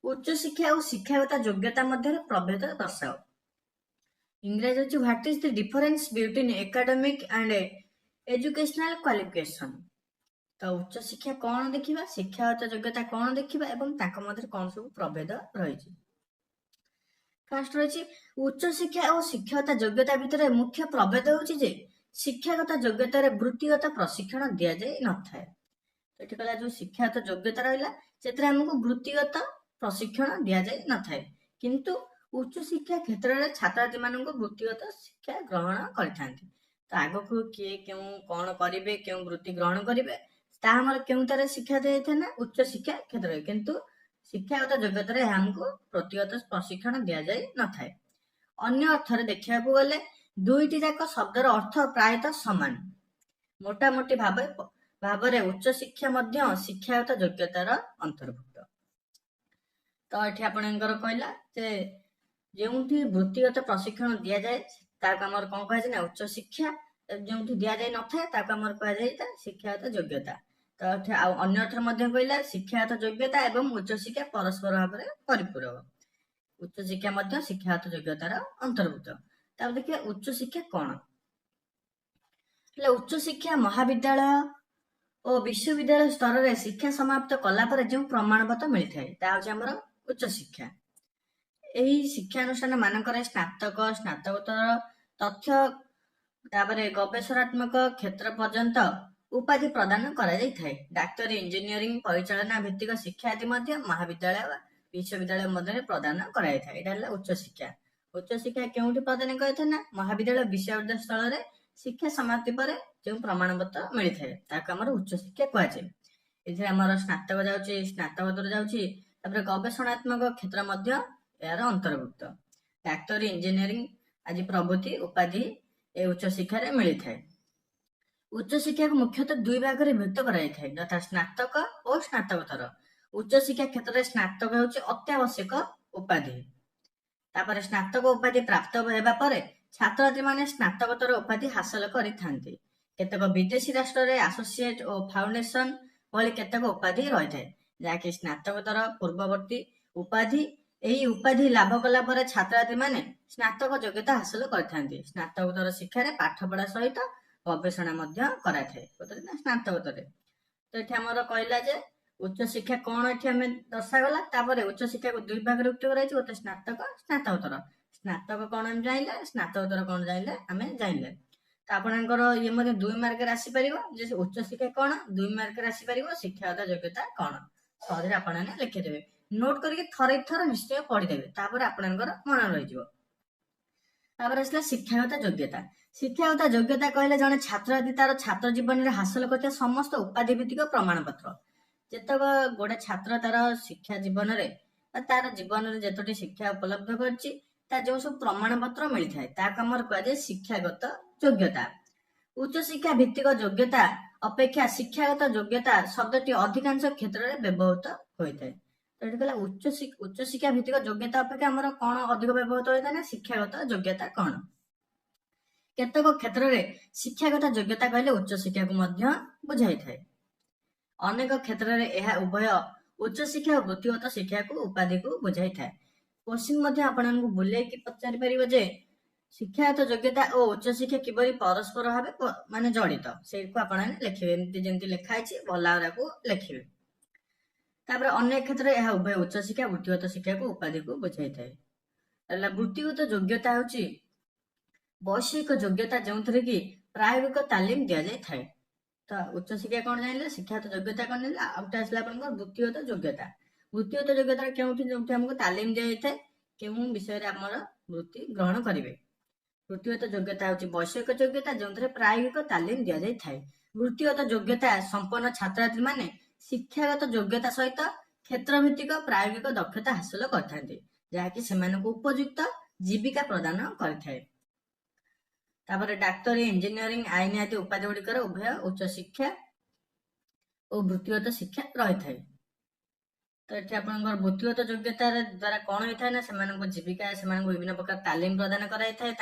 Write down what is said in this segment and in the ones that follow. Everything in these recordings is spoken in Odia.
ଉଚ୍ଚ ଶିକ୍ଷା ଓ ଶିକ୍ଷାଗତ ଯୋଗ୍ୟତା ମଧ୍ୟରେ ପ୍ରଭେଦ ଦର୍ଶାଅ। ଇଂରାଜୀ ହେଉଛି what is the difference between academic and educational qualification. ତ ଉଚ୍ଚ ଶିକ୍ଷା କଣ ଦେଖିବା, ଶିକ୍ଷାଗତ ଯୋଗ୍ୟତା କଣ ଦେଖିବା ଏବଂ ତାଙ୍କ ମଧ୍ୟରେ କଣ ସବୁ ପ୍ରଭେଦ ରହିଛି। ଫାର୍ଷ୍ଟ ରହିଛି ଉଚ୍ଚ ଶିକ୍ଷା ଓ ଶିକ୍ଷାଗତ ଯୋଗ୍ୟତା ଭିତରେ ମୁଖ୍ୟ ପ୍ରଭେଦ ହେଉଛି ଯେ ଶିକ୍ଷାଗତ ଯୋଗ୍ୟତାରେ ବୃତ୍ତିଗତ ପ୍ରଶିକ୍ଷଣ ଦିଆଯାଇ ନଥାଏ। ଏଠି କହିଲା ଯୋଉ ଶିକ୍ଷାଗତ ଯୋଗ୍ୟତା ରହିଲା ସେଥିରେ ଆମକୁ ବୃତ୍ତିଗତ ପ୍ରଶିକ୍ଷଣ ଦିଆଯାଇ ନଥାଏ, କିନ୍ତୁ ଉଚ୍ଚ ଶିକ୍ଷା କ୍ଷେତ୍ରରେ ଛାତ୍ରଛାତ୍ରୀ ମାନଙ୍କୁ ବୃତ୍ତିଗତ ଶିକ୍ଷା ଗ୍ରହଣ କରିଥାନ୍ତି। ତ ଆଗକୁ କିଏ କେଉଁ କଣ କରିବେ, କେଉଁ ବୃତ୍ତି ଗ୍ରହଣ କରିବେ, ତାହା ଆମର କେଉଁଠାରେ ଶିକ୍ଷା ଦିଆଯାଇଥାଏ ନା ଉଚ୍ଚ ଶିକ୍ଷା କ୍ଷେତ୍ରରେ, କିନ୍ତୁ ଶିକ୍ଷାଗତ ଯୋଗ୍ୟତାରେ ଆମକୁ ବୃତ୍ତିଗତ ପ୍ରଶିକ୍ଷଣ ଦିଆଯାଇ ନଥାଏ। ଅନ୍ୟ ଅର୍ଥରେ ଦେଖିବାକୁ ଗଲେ ଦୁଇଟି ଯାକ ଶବ୍ଦର ଅର୍ଥ ପ୍ରାୟତଃ ସମାନ। ମୋଟାମୋଟି ଭାବରେ ଉଚ୍ଚ ଶିକ୍ଷା ମଧ୍ୟ ଶିକ୍ଷାଗତ ଯୋଗ୍ୟତାର ଅନ୍ତର୍ଭୁକ୍ତ। ତ ଏଠି ଆପଣଙ୍କର କହିଲା ଯେ ଯେଉଁଠି ବୃତ୍ତିଗତ ପ୍ରଶିକ୍ଷଣ ଦିଆଯାଏ ତାକୁ ଆମର କଣ କୁହାଯାଏ ନା ଉଚ୍ଚ ଶିକ୍ଷା, ଯେଉଁଠି ଦିଆଯାଇ ନଥାଏ ତାକୁ ଆମର କୁହାଯାଇଥାଏ ଶିକ୍ଷାଗତ ଯୋଗ୍ୟତା। ତ ଏଠି ଆଉ ଅନ୍ୟ ଅର୍ଥରେ ମଧ୍ୟ କହିଲା ଶିକ୍ଷାଗତ ଯୋଗ୍ୟତା ଏବଂ ଉଚ୍ଚ ଶିକ୍ଷା ପରସ୍ପର ଭାବରେ ପରିପୂରକ। ଉଚ୍ଚ ଶିକ୍ଷା ମଧ୍ୟ ଶିକ୍ଷାଗତ ଯୋଗ୍ୟତାର ଅନ୍ତର୍ଭୁକ୍ତ। ତାପରେ ଦେଖିବା ଉଚ୍ଚ ଶିକ୍ଷା କଣ। ହେଲେ ଉଚ୍ଚ ଶିକ୍ଷା ମହାବିଦ୍ୟାଳୟ ଓ ବିଶ୍ୱବିଦ୍ୟାଳୟ ସ୍ତରରେ ଶିକ୍ଷା ସମାପ୍ତ କଲା ପରେ ଯେଉଁ ପ୍ରମାଣପତ୍ର ମିଳିଥାଏ ତାହା ହେଉଛି ଆମର ଉଚ୍ଚ ଶିକ୍ଷା। ଏହି ଶିକ୍ଷାନୁଷ୍ଠାନ ମାନଙ୍କରେ ସ୍ନାତକ, ସ୍ନାତକୋତ୍ତର, ତଥ୍ୟ ତାପରେ ଗବେଷଣାତ୍ମକ କ୍ଷେତ୍ର ପର୍ଯ୍ୟନ୍ତ ଉପାଧି ପ୍ରଦାନ କରାଯାଇଥାଏ। ଡାକ୍ତରୀ, ଇଞ୍ଜିନିୟରିଂ, ପରିଚାଳନା ଭିତ୍ତିକ ଶିକ୍ଷା ଆଦି ମଧ୍ୟ ମହାବିଦ୍ୟାଳୟ ବା ବିଶ୍ୱବିଦ୍ୟାଳୟ ମଧ୍ୟରେ ପ୍ରଦାନ କରାଯାଇଥାଏ। ଏଇଟା ହେଲା ଉଚ୍ଚ ଶିକ୍ଷା। ଉଚ୍ଚ ଶିକ୍ଷା କେଉଁଠି ପ୍ରଦାନ କରାଯାଇଥାଏ ନା ମହାବିଦ୍ୟାଳୟ ବିଶ୍ୱବିଦ୍ୟାଳୟ ସ୍ଥଳରେ ଶିକ୍ଷା ସମାପ୍ତି ପରେ ଯେଉଁ ପ୍ରମାଣପତ୍ର ମିଳିଥାଏ ତାକୁ ଆମର ଉଚ୍ଚ ଶିକ୍ଷା କୁହାଯାଏ। ଏଥିରେ ଆମର ସ୍ନାତକ ଯାଉଛି, ସ୍ନାତକୋତ୍ତର ଯାଉଛି, ତାପରେ ଗବେଷଣାତ୍ମକ କ୍ଷେତ୍ର ମଧ୍ୟ ଏହାର ଅନ୍ତର୍ଭୁକ୍ତ। ଡାକ୍ତରୀ, ଇଞ୍ଜିନିୟରିଂ ଆଦି ପ୍ରଭୃତି ଉପାଧି ଏ ଉଚ୍ଚ ଶିକ୍ଷାରେ ମିଳିଥାଏ। ଉଚ୍ଚ ଶିକ୍ଷାକୁ ମୁଖ୍ୟତଃ ଦୁଇ ଭାଗରେ ବିଭକ୍ତ କରାଯାଇଥାଏ, ଯଥା ସ୍ନାତକ ଓ ସ୍ନାତକୋତ୍ତର। ଉଚ୍ଚ ଶିକ୍ଷା କ୍ଷେତ୍ରରେ ସ୍ନାତକ ହେଉଛି ଅତ୍ୟାବଶ୍ୟକ ଉପାଧି। ତାପରେ ସ୍ନାତକ ଉପାଧି ପ୍ରାପ୍ତ ହେବା ପରେ ଛାତ୍ରଛାତ୍ରୀମାନେ ସ୍ନାତକୋତ୍ତର ଉପାଧି ହାସଲ କରିଥାନ୍ତି। କେତେକ ବିଦେଶୀ ରାଷ୍ଟ୍ରରେ ଆସୋସିଏଟ ଓ ଫାଉଣ୍ଡେସନ ଭଳି କେତେକ ଉପାଧି ରହିଥାଏ, ଯାହାକି ସ୍ନାତକୋତ୍ତର ପୂର୍ବବର୍ତ୍ତୀ ଉପାଧି। ଏହି ଉପାଧି ଲାଭ କଲା ପରେ ଛାତ୍ରଛାତ୍ରୀମାନେ ସ୍ନାତକ ଯୋଗ୍ୟତା ହାସଲ କରିଥାନ୍ତି। ସ୍ନାତକୋତ୍ତର ଶିକ୍ଷାରେ ପାଠପଢା ସହିତ ଗବେଷଣା ମଧ୍ୟ କରାଯାଇଥାଏ ସ୍ନାତକୋତ୍ତରରେ। ତ ଏଠି ଆମର କହିଲା ଯେ ଉଚ୍ଚ ଶିକ୍ଷା କଣ ଏଠି ଆମେ ଦର୍ଶାଗଲା। ତାପରେ ଉଚ୍ଚ ଶିକ୍ଷାକୁ ଦୁଇ ଭାଗରେ ବିଭକ୍ତ କରାଯାଇଛି, ଗୋଟେ ସ୍ନାତକ, ସ୍ନାତକୋତ୍ତର। ସ୍ନାତକ କଣ ଆମେ ଜାଣିଲେ, ସ୍ନାତକୋତ୍ତର କଣ ଜାଣିଲେ ଆମେ ଜାଣିଲେ। ତ ଆପଣଙ୍କର ଇଏ ମଧ୍ୟ 2 ମାର୍କରେ ଆସିପାରିବ ଯେ ଉଚ୍ଚ ଶିକ୍ଷା କଣ, 2 ମାର୍କରେ ଆସିପାରିବ ଶିକ୍ଷାଗତ ଯୋଗ୍ୟତା କଣ। ସହଜରେ ଆପଣମାନେ ଲେଖିଦେବେ, ନୋଟ କରିକି ଥରେ ଥର ନିଶ୍ଚୟ ପଢିଦେବେ, ତାପରେ ଆପଣଙ୍କର ମନେ ରହିଯିବ। ତାପରେ ଆସିଲା ଶିକ୍ଷାଗତ ଯୋଗ୍ୟତା। ଶିକ୍ଷାଗତ ଯୋଗ୍ୟତା କହିଲେ ଜଣେ ଛାତ୍ରଛାତ୍ରୀ ତାର ଛାତ୍ର ଜୀବନରେ ହାସଲ କରିଥିବା ସମସ୍ତ ଉପାଧି ଭିତ୍ତିକ ପ୍ରମାଣପତ୍ର। ଯେତେକ ଗୋଟେ ଛାତ୍ର ତାର ଶିକ୍ଷା ଜୀବନରେ ବା ତାର ଜୀବନରେ ଯେତୋଟି ଶିକ୍ଷା ଉପଲବ୍ଧ କରିଛି ତା ଯେଉଁ ସବୁ ପ୍ରମାଣପତ୍ର ମିଳିଥାଏ ତାକୁ ଆମର କୁହାଯାଏ ଶିକ୍ଷାଗତ ଯୋଗ୍ୟତା। ଉଚ୍ଚ ଶିକ୍ଷା ଭିତ୍ତିକ ଯୋଗ୍ୟତା ଅପେକ୍ଷା ଶିକ୍ଷାଗତ ଯୋଗ୍ୟତା ଶବ୍ଦଟି ଅଧିକାଂଶ କ୍ଷେତ୍ରରେ ବ୍ୟବହୃତ ହୋଇଥାଏ। ତ ଏଠି କହିଲା ଉଚ୍ଚ ଶିକ୍ଷା ଭିତ୍ତିକ ଯୋଗ୍ୟତା ଅପେକ୍ଷା ଆମର କଣ ଅଧିକ ବ୍ୟବହୃତ ହୋଇଥାଏ ନା ଶିକ୍ଷାଗତ ଯୋଗ୍ୟତା କଣ। କେତେକ କ୍ଷେତ୍ରରେ ଶିକ୍ଷାଗତ ଯୋଗ୍ୟତା କହିଲେ ଉଚ୍ଚ ଶିକ୍ଷାକୁ ମଧ୍ୟ ବୁଝାଇଥାଏ। ଅନେକ କ୍ଷେତ୍ରରେ ଏହା ଉଭୟ ଉଚ୍ଚ ଶିକ୍ଷା ଓ ବୃତ୍ତିଗତ ଶିକ୍ଷାକୁ ଉପାଧିକୁ ବୁଝାଇଥାଏ। କୋଶ୍ଚିନ୍ ମଧ୍ୟ ଆପଣଙ୍କୁ ବୁଲେଇକି ପଚାରି ପାରିବ ଯେ ଶିକ୍ଷାଗତ ଯୋଗ୍ୟତା ଓ ଉଚ୍ଚ ଶିକ୍ଷା କିପରି ପରସ୍ପର ଭାବେ ମାନେ ଜଡିତ, ସେଇକୁ ଆପଣ ଲେଖିବେ ଏମିତି ଯେମିତି ଲେଖା ହେଇଛି ଭଲ ଭାବରେ ଲେଖିବେ। ତାପରେ ଅନେକ କ୍ଷେତ୍ରରେ ଏହା ଉଭୟ ଉଚ୍ଚ ଶିକ୍ଷା ବୃତ୍ତିଗତ ଶିକ୍ଷାକୁ ଉପାଧିକୁ ବୁଝାଇଥାଏ। ହେଲା ବୃତ୍ତିଗତ ଯୋଗ୍ୟତା ହେଉଛି ବୈଷୟିକ ଯୋଗ୍ୟତା ଯେଉଁଥିରେ କି ପ୍ରାୟୋଗିକ ତାଲିମ ଦିଆଯାଇଥାଏ। ତ ଉଚ୍ଚ ଶିକ୍ଷା କଣ ଜାଣିଲେ, ଶିକ୍ଷାଗତ ଯୋଗ୍ୟତା କଣ ଜାଣିଲେ, ଆଉ ଗୋଟେ ଆସିଲା ଆପଣଙ୍କର ବୃତ୍ତିଗତ ଯୋଗ୍ୟତା। ବୃତ୍ତିଗତ ଯୋଗ୍ୟତା କେଉଁଠି ଯୋଉଠି ଆମକୁ ତାଲିମ ଦିଆଯାଇଥାଏ କେଉଁ ବିଷୟରେ ଆମର ବୃତ୍ତି ଗ୍ରହଣ କରିବେ। ବୃତ୍ତିଗତ ଯୋଗ୍ୟତା ହେଉଛି ବୈଷୟିକ ଯୋଗ୍ୟତା ଯେଉଁଥିରେ ପ୍ରାୟୋଗିକ ତାଲିମ ଦିଆଯାଇଥାଏ। ବୃତ୍ତିଗତ ଯୋଗ୍ୟତା ସମ୍ପନ୍ନ ଛାତ୍ରଛାତ୍ରୀ ମାନେ ଶିକ୍ଷାଗତ ଯୋଗ୍ୟତା ସହିତ କ୍ଷେତ୍ରଭିତ୍ତିକ ପ୍ରାୟୋଗିକ ଦକ୍ଷତା ହାସଲ କରିଥାନ୍ତି, ଯାହାକି ସେମାନଙ୍କୁ ଉପଯୁକ୍ତ ଜୀବିକା ପ୍ରଦାନ କରିଥାଏ। ତାପରେ ଡାକ୍ତରୀ, ଇଞ୍ଜିନିୟରିଂ, ଆଇନ ଆଦି ଉପାଧି ଗୁଡିକର ଉଭୟ ଉଚ୍ଚ ଶିକ୍ଷା ଓ ବୃତ୍ତିଗତ ଶିକ୍ଷା ରହିଥାଏ। ତ ଏଠି ଆପଣଙ୍କର ବୃତ୍ତିଗତ ଯୋଗ୍ୟତା ଦ୍ୱାରା କଣ ହେଇଥାଏ ନା ସେମାନଙ୍କୁ ଜୀବିକା, ସେମାନଙ୍କୁ ବିଭିନ୍ନ ପ୍ରକାର ତାଲିମ ପ୍ରଦାନ କରାଯାଇଥାଏ,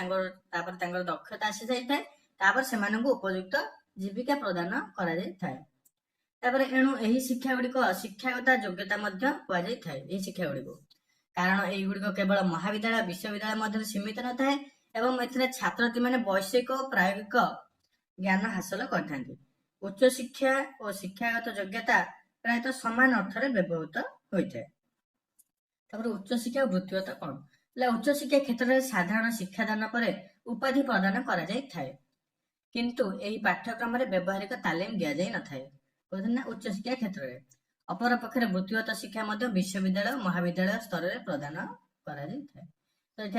ତାପରେ ତାଙ୍କର ଦକ୍ଷତା ଆସି ଯାଇଥାଏ, ତାପରେ ସେମାନଙ୍କୁ ଉପଯୁକ୍ତ ଜୀବିକା ପ୍ରଦାନ କରାଯାଇଥାଏ। ତାପରେ ଏଣୁ ଏହି ଶିକ୍ଷା ଗୁଡିକ ଶିକ୍ଷାଗତ ଯୋଗ୍ୟତା ମଧ୍ୟ କୁହାଯାଇଥାଏ ଏହି ଶିକ୍ଷା ଗୁଡିକୁ, କାରଣ ଏଇଗୁଡିକ କେବଳ ମହାବିଦ୍ୟାଳୟ ବିଶ୍ୱବିଦ୍ୟାଳୟ ମଧ୍ୟରେ ସୀମିତ ନଥାଏ ଏବଂ ଏଥିରେ ଛାତ୍ରଛାତ୍ରୀ ମାନେ ବୈଷୟିକ ଓ ପ୍ରାୟୋଗିକ ଜ୍ଞାନ ହାସଲ କରିଥାନ୍ତି। ଉଚ୍ଚଶିକ୍ଷା ଓ ଶିକ୍ଷାଗତ ଯୋଗ୍ୟତା ପ୍ରାୟତଃ ସମାନ ଅର୍ଥରେ ବ୍ୟବହୃତ ହୋଇଥାଏ। ତାପରେ ଉଚ୍ଚଶିକ୍ଷା ଓ ବୃତ୍ତିଗତ କ'ଣ? ଉଚ୍ଚଶିକ୍ଷା କ୍ଷେତ୍ରରେ ସାଧାରଣ ଶିକ୍ଷାଦାନ ପରେ ଉପାଧି ପ୍ରଦାନ କରାଯାଇଥାଏ, କିନ୍ତୁ ଏହି ପାଠ୍ୟକ୍ରମରେ ବ୍ୟବହାରିକ ତାଲିମ ଦିଆଯାଇ ନଥାଏ ନା ଉଚ୍ଚଶିକ୍ଷା କ୍ଷେତ୍ରରେ। ଅପରପକ୍ଷରେ ବୃତ୍ତିଗତ ଶିକ୍ଷା ମଧ୍ୟ ବିଶ୍ୱବିଦ୍ୟାଳୟ ମହାବିଦ୍ୟାଳୟ ସ୍ତରରେ ପ୍ରଦାନ କରାଯାଇଥାଏ। ତ ଏଠି